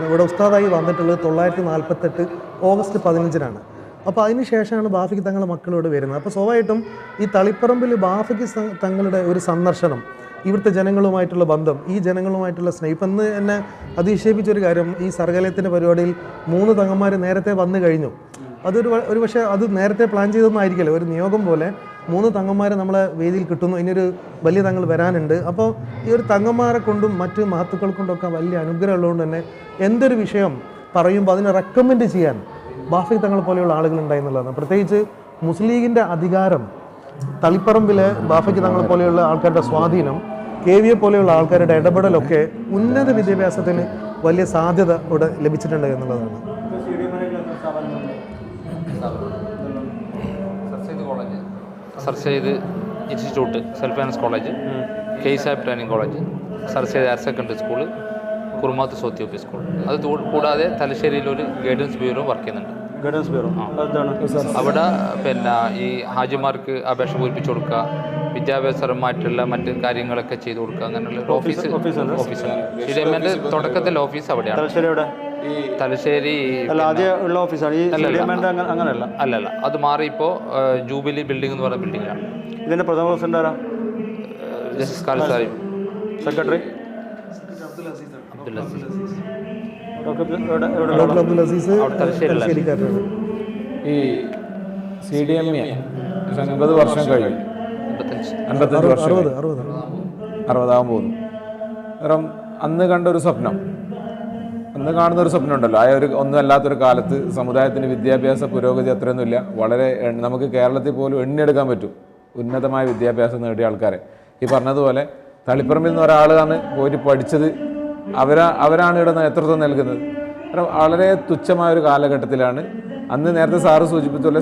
ഇവിടെ ഉസ്താദായി വന്നിട്ടുള്ളത് 948 ഓഗസ്റ്റ് 15-നാണ്. അപ്പോൾ അതിന് ശേഷമാണ് ബാഫയ്ക്ക് തങ്ങളുടെ മക്കളോട് വരുന്നത്. അപ്പോൾ സ്വാഭാവികമായിട്ടും ഈ തളിപ്പറമ്പിൽ ബാഫയ്ക്ക് തങ്ങളുടെ ഒരു സന്ദർശനം, ഇവിടുത്തെ ജനങ്ങളുമായിട്ടുള്ള ബന്ധം, ഈ ജനങ്ങളുമായിട്ടുള്ള സ്നേഹം. ഇപ്പം ഇന്ന് എന്നെ അതിശയിപ്പിച്ചൊരു കാര്യം, ഈ സർഗലയത്തിൻ്റെ പരിപാടിയിൽ 3 തങ്ങന്മാർ നേരത്തെ വന്നു കഴിഞ്ഞു. ഒരു പക്ഷേ അത് നേരത്തെ പ്ലാൻ ചെയ്തൊന്നും ആയിരിക്കില്ല. ഒരു നിയോഗം പോലെ 3 തങ്ങന്മാരെ നമ്മളെ വേദിയിൽ കിട്ടുന്നു. ഇനിയൊരു വലിയ തങ്ങൾ വരാനുണ്ട്. അപ്പോൾ ഈ ഒരു തങ്ങന്മാരെ കൊണ്ടും മറ്റ് മഹത്തുക്കൾ കൊണ്ടൊക്കെ വലിയ അനുഗ്രഹം ഉള്ളതുകൊണ്ട് തന്നെ എന്തൊരു വിഷയം പറയുമ്പോൾ അതിനെ റെക്കമെൻഡ് ചെയ്യാൻ ബാഫി തങ്ങൾ പോലെയുള്ള ആളുകളുണ്ടായി എന്നുള്ളതാണ്. പ്രത്യേകിച്ച് മുസ്ലിം ലീഗിൻ്റെ അധികാരം തളിപ്പറമ്പിലെ ബാഫയ്ക്ക് തങ്ങളെ പോലെയുള്ള ആൾക്കാരുടെ സ്വാധീനം, KVയെ പോലെയുള്ള ആൾക്കാരുടെ ഇടപെടലൊക്കെ ഉന്നത വിദ്യാഭ്യാസത്തിന് വലിയ സാധ്യത ഇവിടെ ലഭിച്ചിട്ടുണ്ട് എന്നുള്ളതാണ്. Sir Syed institute, self finance college, KSAP training college, sir Syed higher secondary school, Kurumath Sothi OP school. അത് കൂടാതെ തലശ്ശേരിയിൽ ഒരു ഗൈഡൻസ് ബ്യൂറോ വർക്ക് ചെയ്യുന്നുണ്ട്. ഗൈഡൻസ് ബ്യൂറോ അവിടെ പിന്നെ ഈ ഹാജിമാർക്ക് അപേക്ഷ പൂരിപ്പിച്ചു കൊടുക്കുക, വിദ്യാഭ്യാസപരമായിട്ടുള്ള മറ്റ് കാര്യങ്ങളൊക്കെ ചെയ്തു കൊടുക്കുക, അങ്ങനെയുള്ള ഒരു ഓഫീസാണ്. CDMന്റെ തുടക്കത്തിൽ ഓഫീസ് അവിടെയാണ്. തലശ്ശേരി അല്ലല്ല, അത് മാറി ഇപ്പോൾ ജൂബിലി ബിൽഡിംഗ് എന്ന് പറയുന്ന ബിൽഡിങ്ങിലാണ്. ഇതിന്റെ പ്രഥമ പ്രസിഡന്റ് ആരാ? ജസ്റ്റിസ് ഖാലിദ് സാഹിബ്. സെക്രട്ടറി അബ്ദുൽ അസീസ് തലശ്ശേരിക്കാരനാണ്. ഈ CDMA 50 വർഷം കഴിഞ്ഞു, 55 വർഷം 60 പോകുന്നു. കാരണം അന്ന് കണ്ടൊരു സ്വപ്നം, അന്ന് കാണുന്നൊരു സ്വപ്നം ഉണ്ടല്ലോ, ആ ഒരു ഒന്നും അല്ലാത്തൊരു കാലത്ത് സമുദായത്തിന് വിദ്യാഭ്യാസ പുരോഗതി അത്രയൊന്നുമില്ല. വളരെ നമുക്ക് കേരളത്തിൽ പോലും എണ്ണിയെടുക്കാൻ പറ്റും ഉന്നതമായ വിദ്യാഭ്യാസം നേടിയ ആൾക്കാരെ. ഈ പറഞ്ഞതുപോലെ തളിപ്പറമ്പിൽ നിന്ന് ഒരാളാണ് പോയിട്ട് പഠിച്ചത്, അവരാണ് ഇവിടെ നേതൃത്വം നൽകുന്നത്. വളരെ തുച്ഛമായൊരു കാലഘട്ടത്തിലാണ് അന്ന് നേരത്തെ സാറ് സൂചിപ്പിച്ചുള്ള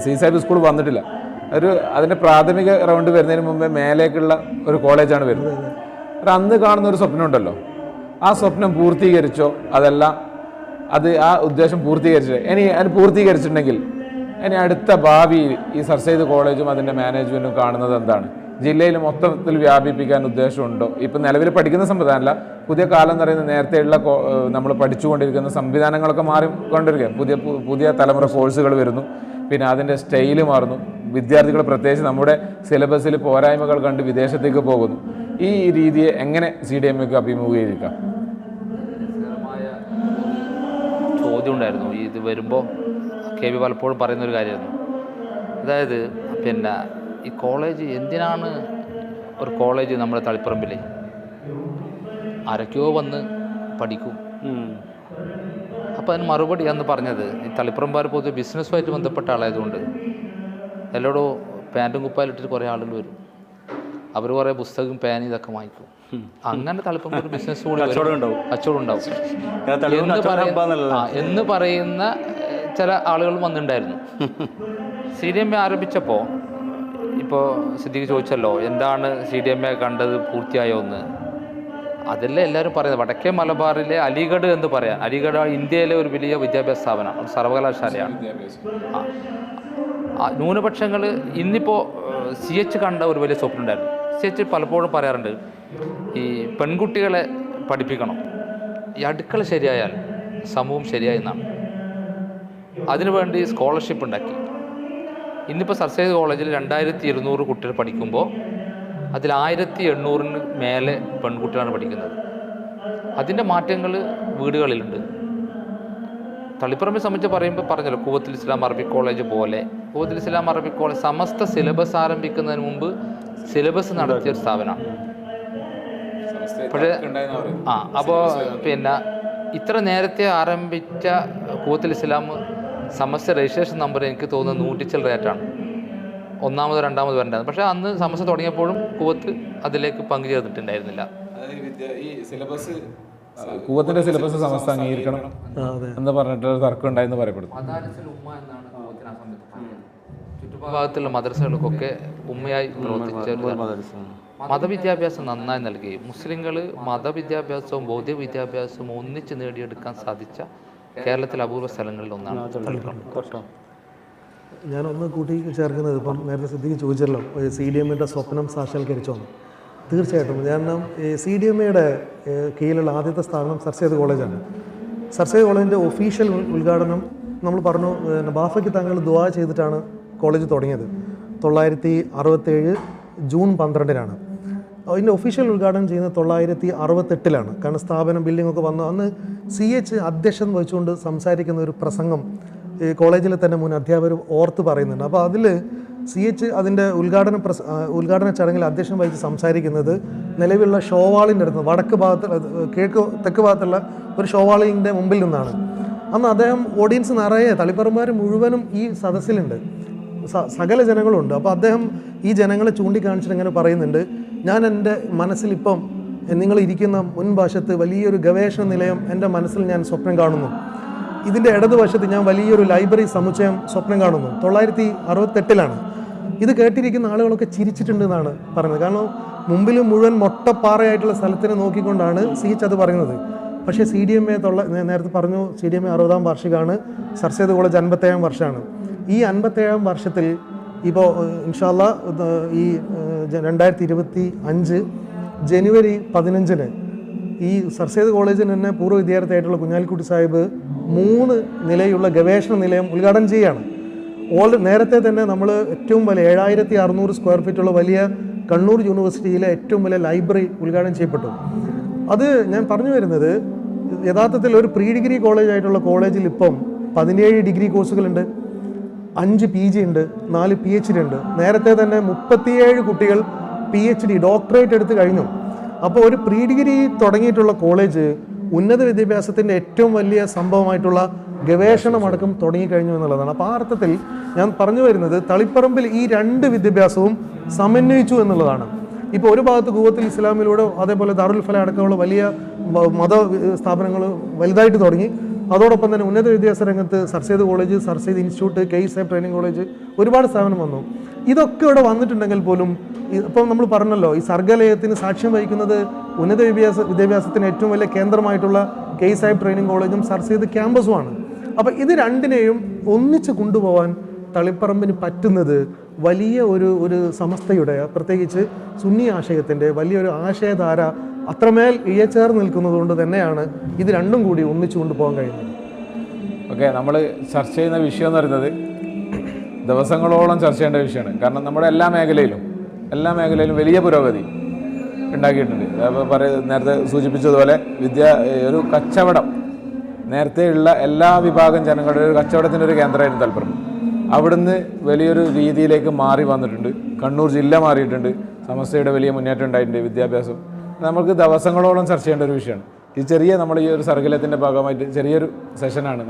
സീസാബ് സ്കൂൾ വന്നിട്ടില്ല. അതിൻ്റെ പ്രാഥമിക റൗണ്ട് വരുന്നതിന് മുമ്പേ മേലേക്കുള്ള ഒരു കോളേജാണ് വരുന്നത്. അന്ന് കാണുന്ന ഒരു സ്വപ്നം ഉണ്ടല്ലോ, ആ സ്വപ്നം പൂർത്തീകരിച്ചോ? അതല്ല, ആ ഉദ്ദേശം പൂർത്തീകരിച്ചില്ല. അത് പൂർത്തീകരിച്ചിട്ടുണ്ടെങ്കിൽ ഇനി അടുത്ത ഭാവിയിൽ ഈ സർ സെയ്ദ് കോളേജും അതിൻ്റെ മാനേജ്മെൻറ്റും കാണുന്നത് എന്താണ്? ജില്ലയിൽ മൊത്തത്തിൽ വ്യാപിപ്പിക്കാൻ ഉദ്ദേശമുണ്ടോ? ഇപ്പം നിലവിൽ പഠിക്കുന്ന സംവിധാനമല്ല, പുതിയ കാലം എന്ന് പറയുന്നത് നേരത്തെയുള്ള നമ്മൾ പഠിച്ചുകൊണ്ടിരിക്കുന്ന സംവിധാനങ്ങളൊക്കെ മാറിക്കൊണ്ടിരിക്കുകയാണ്. പുതിയ തലമുറ കോഴ്സുകൾ വരുന്നു, പിന്നെ അതിൻ്റെ സ്റ്റൈല് മാറുന്നു. വിദ്യാർത്ഥികൾ പ്രത്യേകിച്ച് നമ്മുടെ സിലബസിൽ പോരായ്മകൾ കണ്ട് വിദേശത്തേക്ക് പോകുന്നു. ഈ രീതിയെ എങ്ങനെ CDMAക്ക് അഭിമുഖീകരിക്കാം? ചോദ്യം ഉണ്ടായിരുന്നു ഇത് വരുമ്പോൾ. KV പലപ്പോഴും പറയുന്നൊരു കാര്യമായിരുന്നു, അതായത് പിന്നെ ഈ കോളേജ് എന്തിനാണ് ഒരു കോളേജ് നമ്മുടെ തളിപ്പറമ്പിൽ? ആരൊക്കെയോ വന്ന് പഠിക്കും. അപ്പോൾ അതിന് മറുപടി അന്ന് പറഞ്ഞത്, ഈ തളിപ്പറമ്പാർ പൊതുവെ ബിസിനസ്സുമായിട്ട് ബന്ധപ്പെട്ട ആളായതുകൊണ്ട് എല്ലായിടും പാൻറ്റും കുപ്പായിലിട്ടിട്ട് കുറേ ആളുകൾ വരും. അവർ കുറേ പുസ്തകം പേന ഇതൊക്കെ വാങ്ങിക്കും. അങ്ങനെ തളിപ്പറമ്പ് ഒരു ബിസിനസ് കൂടി കച്ചവടം ഉണ്ടാവും എന്ന് പറയുന്ന ചില ആളുകൾ വന്നിട്ടുണ്ടായിരുന്നു. CDMA ആരംഭിച്ചപ്പോൾ ഇപ്പോൾ സിദ്ദീഖ് ചോദിച്ചല്ലോ എന്താണ് CDMA കണ്ടത്, പൂർത്തിയായോ എന്ന്. അതല്ലേ എല്ലാവരും പറയുന്നത്. വടക്കേ മലബാറിലെ അലിഗഡ് എന്ന് പറയാൻ, അലിഗഡ് ഇന്ത്യയിലെ ഒരു വലിയ വിദ്യാഭ്യാസ സ്ഥാപനമാണ്, ഒരു സർവകലാശാലയാണ്. ന്യൂനപക്ഷങ്ങൾ ഇന്നിപ്പോൾ CH കണ്ട ഒരു വലിയ സ്വപ്നം ഉണ്ടായിരുന്നു. CH പലപ്പോഴും പറയാറുണ്ട്, ഈ പെൺകുട്ടികളെ പഠിപ്പിക്കണം, ഈ അടുക്കള ശരിയായാൽ സമൂഹം ശരിയായി എന്നാണ്. അതിനുവേണ്ടി സ്കോളർഷിപ്പ് ഉണ്ടാക്കി. ഇന്നിപ്പോൾ സർ സെയ്ദ് കോളേജിൽ 2200 കുട്ടികൾ പഠിക്കുമ്പോൾ അതിൽ 1800 മേലെ പെൺകുട്ടികളാണ് പഠിക്കുന്നത്. അതിൻ്റെ മാറ്റങ്ങൾ വീടുകളിലുണ്ട്. തളിപ്പറമ്പിനെ സംബന്ധിച്ച് പറഞ്ഞല്ലോ, കൂവത്തുൽ ഇസ്ലാം അറബിക് കോളേജ് പോലെ. കൂവത്തുൽ ഇസ്ലാം അറബിക് കോളേജ് സമസ്ത സിലബസ് ആരംഭിക്കുന്നതിന് മുമ്പ് സിലബസ് നടത്തിയ ഒരു സ്ഥാപനമാണ്. പക്ഷേ അപ്പോൾ പിന്നെ ഇത്ര നേരത്തെ ആരംഭിച്ച കൂവത്തുൽ ഇസ്ലാം സമസ്ത രജിസ്ട്രേഷൻ നമ്പർ എനിക്ക് തോന്നുന്നത് 100 റേറ്റാണ്, ഒന്നാമത് രണ്ടാമത് വരേണ്ടത്. പക്ഷേ അന്ന് സമസ്ത തുടങ്ങിയപ്പോഴും കൂവത്ത് അതിലേക്ക് പങ്കുചേർന്നിട്ടുണ്ടായിരുന്നില്ല. കൂവത്തിന്റെ സിലബസ് സമസ്ത അംഗീകരിക്കണം എന്ന് പറഞ്ഞിട്ട് തർക്കം ഉണ്ടായെന്ന് പറയപ്പെടുന്നു. ചുറ്റുഭാഗത്തുള്ള മദ്രസകൾക്കൊക്കെ ഉമ്മയായി പ്രവർത്തിച്ച മതവിദ്യാഭ്യാസം നന്നായി നൽകി. മുസ്ലിങ്ങൾ മതവിദ്യാഭ്യാസവും ഭൗതിക വിദ്യാഭ്യാസവും ഒന്നിച്ച് നേടിയെടുക്കാൻ സാധിച്ച കേരളത്തിലെ അപൂർവ സ്ഥലങ്ങളിൽ ഒന്നാണ്. ഞാനൊന്ന് കൂട്ടി ചേർക്കുന്നത്, ഇപ്പം നേരത്തെ സിദ്ദീഖ് ചോദിച്ചല്ലോ CDMAയുടെ സ്വപ്നം സാക്ഷാത്കരിച്ചോന്ന്. തീർച്ചയായിട്ടും. കാരണം CDMAയുടെ കീഴിലുള്ള ആദ്യത്തെ സ്ഥാപനം സർ സെയ്ദ് കോളേജാണ്. സർ സെയ്ദ് കോളേജിൻ്റെ ഒഫീഷ്യൽ ഉദ്ഘാടനം നമ്മൾ പറഞ്ഞു, ബാഫയ്ക്ക് തങ്ങൾ ദുആ ചെയ്തിട്ടാണ് കോളേജ് തുടങ്ങിയത്. 967 ജൂൺ 12-നാണ്. അതിൻ്റെ ഒഫീഷ്യൽ ഉദ്ഘാടനം ചെയ്യുന്നത് 968-ലാണ്. കാരണം സ്ഥാപനം ബിൽഡിങ്ങൊക്കെ വന്നു. അന്ന് CH അധ്യക്ഷൻ വഹിച്ചുകൊണ്ട് സംസാരിക്കുന്ന ഒരു പ്രസംഗം ഈ കോളേജിലെ തന്നെ മുൻ അധ്യാപകർ ഓർത്ത് പറയുന്നുണ്ട്. അപ്പോൾ അതിൽ CH അതിൻ്റെ ഉദ്ഘാടന ചടങ്ങിൽ അധ്യക്ഷൻ വഹിച്ച് സംസാരിക്കുന്നത് നിലവിലുള്ള ഷോവാളിൻ്റെ അടുത്ത്, വടക്ക് ഭാഗത്ത് തെക്ക് ഭാഗത്തുള്ള ഒരു ഷോവാളിൻ്റെ മുമ്പിൽ നിന്നാണ്. അന്ന് അദ്ദേഹം ഓഡിയൻസ് നിറയെ തളിപ്പറമ്പാർ മുഴുവനും ഈ സദസ്സിലുണ്ട്. സകല ജനങ്ങളുണ്ട്. അപ്പോൾ അദ്ദേഹം ഈ ജനങ്ങളെ ചൂണ്ടിക്കാണിച്ചിട്ട് ഇങ്ങനെ പറയുന്നുണ്ട്, ഞാൻ എൻ്റെ മനസ്സിലിപ്പം നിങ്ങൾ ഇരിക്കുന്ന മുൻവശത്ത് വലിയൊരു ഗവേഷണ നിലയം എൻ്റെ മനസ്സിൽ ഞാൻ സ്വപ്നം കാണുന്നു. ഇതിൻ്റെ ഇടതുവശത്ത് ഞാൻ വലിയൊരു ലൈബ്രറി സമുച്ചയം സ്വപ്നം കാണുന്നു. 1968 ഇത് കേട്ടിരിക്കുന്ന ആളുകളൊക്കെ ചിരിച്ചിട്ടുണ്ട് എന്നാണ് പറയുന്നത്. കാരണം മുമ്പിൽ മുഴുവൻ മൊട്ടപ്പാറയായിട്ടുള്ള സ്ഥലത്തിനെ നോക്കിക്കൊണ്ടാണ് സീച്ച് അത് പറയുന്നത്. പക്ഷേ CDMA നേരത്തെ പറഞ്ഞു, CDMA 60ാം വാർഷികമാണ്, സർ സെയ്ദ് കോളേജ് 57ാം വർഷമാണ്. ഈ 57ാം വർഷത്തിൽ ഇപ്പോൾ ഇൻഷാ അല്ലാഹ് ഈ 2025 ജനുവരി 15 ഈ സർ സെയ്ദ് കോളേജിന് തന്നെ പൂർവ്വ വിദ്യാർത്ഥിയായിട്ടുള്ള കുഞ്ഞാലിക്കുട്ടി സാഹിബ് 3 നിലയുള്ള ഗവേഷണ നിലയം ഉദ്ഘാടനം ചെയ്യുകയാണ്. നേരത്തെ തന്നെ നമ്മൾ ഏറ്റവും വലിയ 7600 സ്ക്വയർ ഫീറ്റുള്ള വലിയ കണ്ണൂർ യൂണിവേഴ്സിറ്റിയിലെ ഏറ്റവും വലിയ ലൈബ്രറി ഉദ്ഘാടനം ചെയ്യപ്പെട്ടു. അത് ഞാൻ പറഞ്ഞു വരുന്നത്, യഥാർത്ഥത്തിൽ ഒരു പ്രീ ഡിഗ്രി കോളേജായിട്ടുള്ള കോളേജിൽ ഇപ്പം 17 ഡിഗ്രി കോഴ്സുകളുണ്ട്, 5 PG ഉണ്ട്, 4 PhD ഉണ്ട്. നേരത്തെ തന്നെ 37 കുട്ടികൾ PhD ഡോക്ടറേറ്റ് എടുത്ത് കഴിഞ്ഞു. അപ്പോൾ ഒരു പ്രീ ഡിഗ്രി തുടങ്ങിയിട്ടുള്ള കോളേജ് ഉന്നത വിദ്യാഭ്യാസത്തിൻ്റെ ഏറ്റവും വലിയ സംഭവമായിട്ടുള്ള ഗവേഷണമടക്കം തുടങ്ങിക്കഴിഞ്ഞു എന്നുള്ളതാണ്. അപ്പോൾ ആ അർത്ഥത്തിൽ ഞാൻ പറഞ്ഞു വരുന്നത്, തളിപ്പറമ്പിൽ ഈ 2 വിദ്യാഭ്യാസവും സമന്വയിച്ചു എന്നുള്ളതാണ്. ഇപ്പോൾ ഒരു ഭാഗത്ത് ഖുവത്തുൽ ഇസ്ലാമിലൂടെ അതേപോലെ ദാറുൽ ഫലാഹ് അടക്കമുള്ള വലിയ മത സ്ഥാപനങ്ങൾ വലുതായിട്ട് തുടങ്ങി. അതോടൊപ്പം തന്നെ ഉന്നത വിദ്യാഭ്യാസ രംഗത്ത് Sir Syed College, sir Syed Institute, KSAP training college, ഒരുപാട് സ്ഥാപനം വന്നു. ഇതൊക്കെ ഇവിടെ വന്നിട്ടുണ്ടെങ്കിൽ പോലും ഇപ്പം നമ്മൾ പറഞ്ഞല്ലോ, ഈ സർഗലയത്തിന് സാക്ഷ്യം വഹിക്കുന്നത് ഉന്നത വിദ്യാഭ്യാസത്തിന് ഏറ്റവും വലിയ കേന്ദ്രമായിട്ടുള്ള KSAP ട്രെയിനിങ് കോളേജും സർ സെയ്ദ് ക്യാമ്പസുമാണ്. അപ്പോൾ ഇത് രണ്ടിനെയും ഒന്നിച്ച് കൊണ്ടുപോകാൻ തളിപ്പറമ്പിന് പറ്റുന്നത് വലിയ ഒരു സമസ്തയുടെ, പ്രത്യേകിച്ച് സുന്നി ആശയത്തിൻ്റെ വലിയൊരു ആശയധാര അത്രമേൽ ഇഴചേർന്ന് നിൽക്കുന്നത് കൊണ്ട് തന്നെയാണ് ഇത് രണ്ടും കൂടി ഒന്നിച്ചു കൊണ്ടുപോകാൻ കഴിയുന്നത്. ഓക്കെ, നമ്മൾ ചർച്ച ചെയ്യുന്ന വിഷയം എന്ന് പറയുന്നത് ദിവസങ്ങളോളം ചർച്ച ചെയ്യേണ്ട വിഷയമാണ്. കാരണം നമ്മുടെ എല്ലാ മേഖലയിലും വലിയ പുരോഗതി ഉണ്ടാക്കിയിട്ടുണ്ട്. അപ്പോൾ നേരത്തെ സൂചിപ്പിച്ചതുപോലെ ഒരു കച്ചവടം, നേരത്തെ ഉള്ള എല്ലാ വിഭാഗം ജനങ്ങളുടെ ഒരു കച്ചവടത്തിൻ്റെ ഒരു കേന്ദ്രമായിരുന്നു തളിപ്പറമ്പ്. അവിടുന്ന് വലിയൊരു രീതിയിലേക്ക് മാറി വന്നിട്ടുണ്ട്. കണ്ണൂർ ജില്ല മാറിയിട്ടുണ്ട്. സമസ്തയുടെ വലിയ മുന്നേറ്റം ഉണ്ടായിട്ടുണ്ട്. വിദ്യാഭ്യാസം നമുക്ക് ദിവസങ്ങളോളം ചർച്ച ചെയ്യേണ്ട ഒരു വിഷയമാണ്. നമ്മൾ ഈ ഒരു സർഗലത്തിൻ്റെ ഭാഗമായിട്ട് ചെറിയൊരു സെഷനാണ്.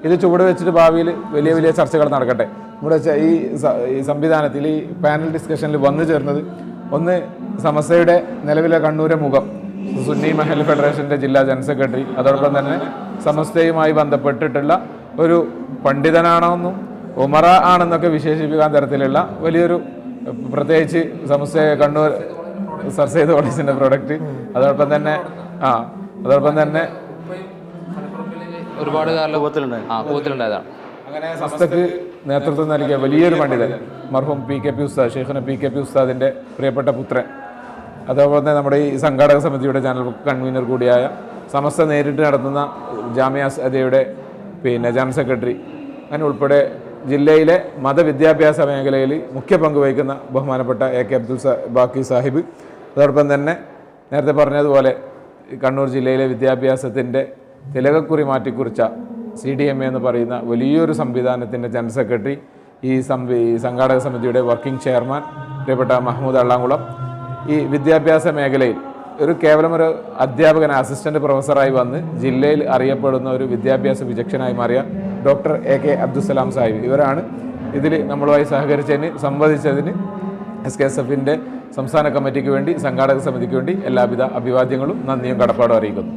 ഇത് ചുവട് വെച്ചിട്ട് ഭാവിയിൽ വലിയ വലിയ ചർച്ചകൾ നടക്കട്ടെ. നമ്മുടെ ഈ സംവിധാനത്തിൽ ഈ പാനൽ ഡിസ്കഷനിൽ വന്നു ചേർന്നത്, ഒന്ന് സമസ്തയുടെ നിലവിലെ കണ്ണൂരെ മുഖം സുന്നി മഹൽ ഫെഡറേഷൻ്റെ ജില്ലാ ജനറൽ സെക്രട്ടറി, അതോടൊപ്പം തന്നെ സമസ്തയുമായി ബന്ധപ്പെട്ടിട്ടുള്ള ഒരു പണ്ഡിതനാണെന്നും ഉമറ ആണെന്നൊക്കെ വിശേഷിപ്പിക്കാൻ തരത്തിലുള്ള വലിയൊരു, പ്രത്യേകിച്ച് സമസ്ത കണ്ണൂർ സർ സെയ്ദ് കോളേജിൻ്റെ പ്രൊഡക്റ്റ്, അതോടൊപ്പം തന്നെ ഒരുപാട് കൂവത്തിലുണ്ടായതാണ്. അങ്ങനെ സമസ്തക്ക് നേതൃത്വം നൽകിയ വലിയൊരു പണ്ഡിതൻ മർഹൂം PKP ഉസ്താദ്, ഷെയ്ഖുന PKP ഉസ്താദിൻ്റെ പ്രിയപ്പെട്ട പുത്രൻ, അതേപോലെ തന്നെ നമ്മുടെ ഈ സംഘാടക സമിതിയുടെ ജനറൽ കൺവീനർ കൂടിയായ, സമസ്ത നേരിട്ട് നടത്തുന്ന ജാമിയ അസ്അദിയയുടെ ജനറൽ സെക്രട്ടറി, അങ്ങനെ ഉൾപ്പെടെ ജില്ലയിലെ മതവിദ്യാഭ്യാസ മേഖലയിൽ മുഖ്യ പങ്ക് വഹിക്കുന്ന ബഹുമാനപ്പെട്ട AK അബ്ദുൽ ബാക്കി സാഹിബ്, അതോടൊപ്പം തന്നെ നേരത്തെ പറഞ്ഞതുപോലെ കണ്ണൂർ ജില്ലയിലെ വിദ്യാഭ്യാസത്തിൻ്റെ തിലകക്കുറി മാറ്റിക്കുറിച്ച CDMA എന്ന് പറയുന്ന വലിയൊരു സംവിധാനത്തിൻ്റെ ജനറൽ സെക്രട്ടറി, ഈ സംഘാടക സമിതിയുടെ വർക്കിംഗ് ചെയർമാൻ പ്രിയപ്പെട്ട മഹ്മൂദ് അള്ളാങ്കുളം, ഈ വിദ്യാഭ്യാസ മേഖലയിൽ കേവലം ഒരു അധ്യാപകൻ, അസിസ്റ്റന്റ് പ്രൊഫസറായി വന്ന് ജില്ലയിൽ അറിയപ്പെടുന്ന ഒരു വിദ്യാഭ്യാസ വിചക്ഷനായി മാറിയ ഡോക്ടർ AK അബ്ദുസലാം സാഹിബ്, ഇവരാണ് ഇതിൽ നമ്മളുമായി സഹകരിച്ചതിന്, സംവദിച്ചതിന് SKSF-ൻ്റെ സംസ്ഥാന കമ്മിറ്റിക്ക് വേണ്ടി, സംഘാടക സമിതിക്ക് വേണ്ടി എല്ലാവിധ അഭിവാദ്യങ്ങളും നന്ദിയും കടപ്പാടും അറിയിക്കുന്നു.